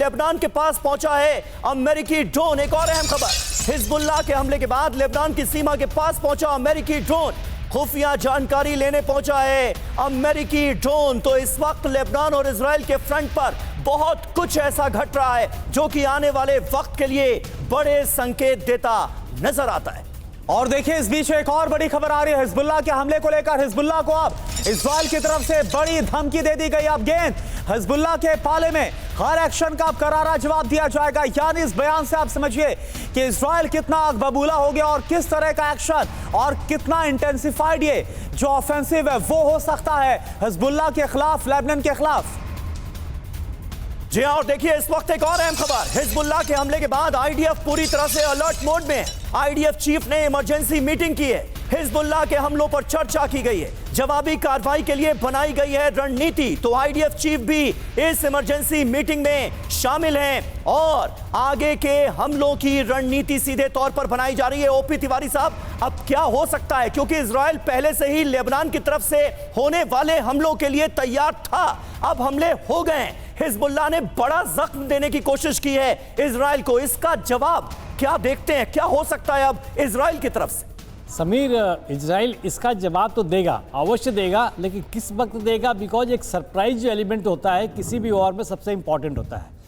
Lebanon के पास पहुंचा है अमेरिकी ड्रोन। एक और अहम खबर, हिजबुल्लाह के हमले के बाद लेबनान की सीमा के पास पहुंचा अमेरिकी ड्रोन। खुफिया जानकारी लेने पहुंचा है अमेरिकी ड्रोन। तो इस वक्त लेबनान और इजराइल के फ्रंट पर बहुत कुछ ऐसा घट रहा है जो कि आने वाले वक्त के लिए बड़े संकेत देता नजर आता है। और देखिए, इस बीच एक और बड़ी खबर आ रही है हिजबुल्लाह के हमले को लेकर। हिजबुल्लाह को अब इजराइल की तरफ से बड़ी धमकी दे दी गई। अब गेंद हिजबुल्लाह के पाले में, हर एक्शन का अब करारा जवाब दिया जाएगा। यानी इस बयान से आप समझिए कि इजराइल कितना आग बबूला हो गया और किस तरह का एक्शन और कितना इंटेंसिफाइड ये जो ऑफेंसिव है वो हो सकता है हिजबुल्लाह के खिलाफ, लेबनान के खिलाफ। जी हाँ, और देखिए इस वक्त एक और अहम खबर, हिजबुल्लाह के हमले के बाद आईडीएफ पूरी तरह से अलर्ट मोड में। आईडीएफ चीफ ने इमरजेंसी मीटिंग की है। हिजबुल्लाह के हमलों पर चर्चा की गई है, जवाबी कार्रवाई के लिए बनाई गई है रणनीति। तो आईडीएफ चीफ भी इस इमरजेंसी मीटिंग में शामिल हैं और आगे के हमलों की रणनीति सीधे तौर पर बनाई जा रही है। ओपी तिवारी साहब, अब क्या हो सकता है, क्योंकि इजराइल पहले से ही लेबनान की तरफ से होने वाले हमलों के लिए तैयार था, अब हमले हो गए। हिजबुल्लाह ने बड़ा जख्म देने की कोशिश की है इजराइल को। इसका जवाब क्या देखते हैं, क्या हो सकता है अब इजराइल की तरफ से? समीर, इजराइल इसका जवाब तो देगा, अवश्य देगा, लेकिन किस वक्त देगा? बिकॉज एक सरप्राइज जो एलिमेंट होता है किसी भी वॉर में सबसे इंपॉर्टेंट होता है।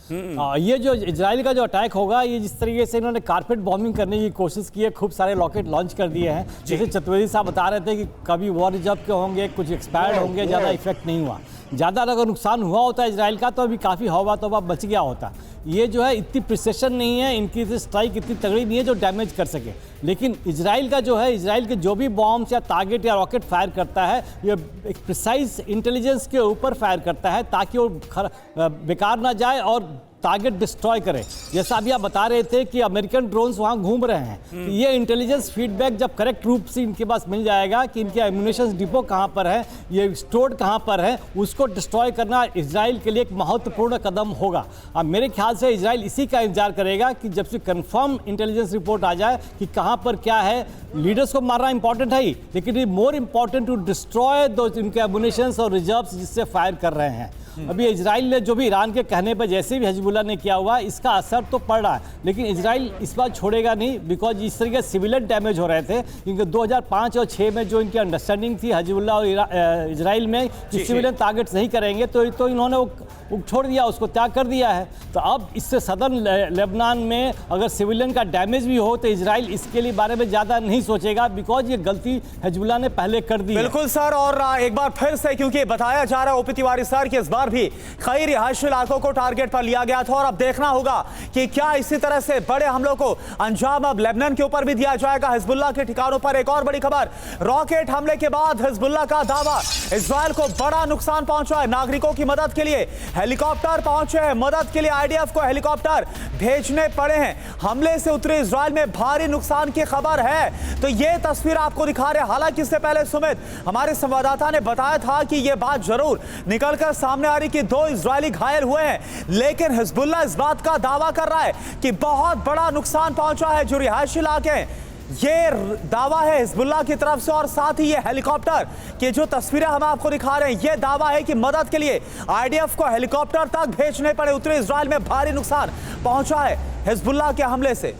ये जो इजराइल का जो अटैक होगा, ये जिस तरीके से इन्होंने कारपेट बॉम्बिंग करने की कोशिश की है, खूब सारे रॉकेट लॉन्च कर दिए हैं। जैसे चतुर्वेदी साहब बता रहे थे कि कभी वॉर रिजर्व के होंगे, कुछ एक्सपायर्ड होंगे, ज़्यादा इफेक्ट नहीं हुआ। ज़्यादा अगर नुकसान हुआ होता है इजराइल का तो अभी काफ़ी हवा तोबा बच गया होता। ये जो है इतनी प्रिसिशन नहीं है, इनकी स्ट्राइक इतनी तगड़ी नहीं है जो डैमेज कर सके। लेकिन इजराइल का जो है, इजराइल के जो भी बॉम्ब्स या टारगेट या रॉकेट फायर करता है, ये एक प्रिसाइज इंटेलिजेंस के ऊपर फायर करता है ताकि वो बेकार ना जाए और टारगेट डिस्ट्रॉय करे। जैसा अभी आप बता रहे थे कि अमेरिकन ड्रोन्स वहाँ घूम रहे हैं, तो ये इंटेलिजेंस फीडबैक जब करेक्ट रूप से इनके पास मिल जाएगा कि इनके एम्यूनेशन डिपो कहाँ पर है, ये स्टोर्ड कहाँ पर है, उसको डिस्ट्रॉय करना इजराइल के लिए एक महत्वपूर्ण कदम होगा। अब मेरे ख्याल से इजराइल इसी का इंतजार करेगा कि जब से कंफर्म इंटेलिजेंस रिपोर्ट आ जाए कि कहाँ पर क्या है। लीडर्स को मारना इंपॉर्टेंट है ही, लेकिन ये मोर इंपॉर्टेंट टू डिस्ट्रॉय दो इनके एम्यूनेशंस और रिजर्व्स जिससे फायर कर रहे हैं। अभी इजराइल ने जो भी ईरान के कहने पर जैसे भी हिजबुल्लाह ने किया हुआ, इसका असर तो पड़ रहा है, लेकिन इजराइल इस बार छोड़ेगा नहीं। बिकॉज इस तरीके सिविलियन डैमेज हो रहे थे, क्योंकि 2005 और 6 में जो इनकी अंडरस्टैंडिंग थी हिजबुल्लाह और इजराइल में कि सिविलियन टारगेट्स नहीं करेंगे, तो इन्होंने वो छोड़ दिया, उसको त्याग कर दिया है। तो अब इससे सदर्न लेबनान में अगर सिविलियन का डैमेज भी हो तो इजराइल इसके लिए बारे में ज़्यादा नहीं सोचेगा, बिकॉज ये गलती हिजबुल्लाह ने पहले कर दी। बिल्कुल सर, और एक बार फिर से क्योंकि बताया जा रहा है ओपी तिवारी सर कि इस बार भी कई रिहायशी इलाकों को टारगेट पर लिया गया था और अब देखना होगा कि क्या इसी तरह से बड़े हमलों को अंजाम अब लेबनान के ऊपर भी दिया जाएगा। हिजबुल्लाह के ठिकानों पर एक और बड़ी खबर, रॉकेट हमले के बाद हिजबुल्लाह का दावा, इजराइल को बड़ा नुकसान पहुंचा है। नागरिकों की मदद के लिए हेलीकॉप्टर पहुंचे हैं, मदद के लिए आईडीएफ को हेलीकॉप्टर भेजने पड़े हैं। हमले से उतरे इजराइल में भारी नुकसान की खबर है, तो ये तस्वीर आपको दिखा रहे। हालांकि इससे पहले सुमित, हमारे संवाददाता ने बताया था कि यह बात जरूर निकलकर सामने आ रही कि 2 इजरायली घायल हुए हैं, लेकिन हिजबुल्लाह इस बात का दावा कर रहा है कि बहुत बड़ा नुकसान पहुंचा है जो रिहायशी इलाके हैं। ये दावा है हिजबुल्लाह की तरफ से, और साथ ही ये हेलीकॉप्टर की जो तस्वीरें हम आपको दिखा रहे हैं, ये दावा है कि मदद के लिए आईडीएफ को हेलीकॉप्टर तक भेजने पड़े। उत्तरी इजराइल में भारी नुकसान पहुंचा है हिजबुल्लाह के हमले से।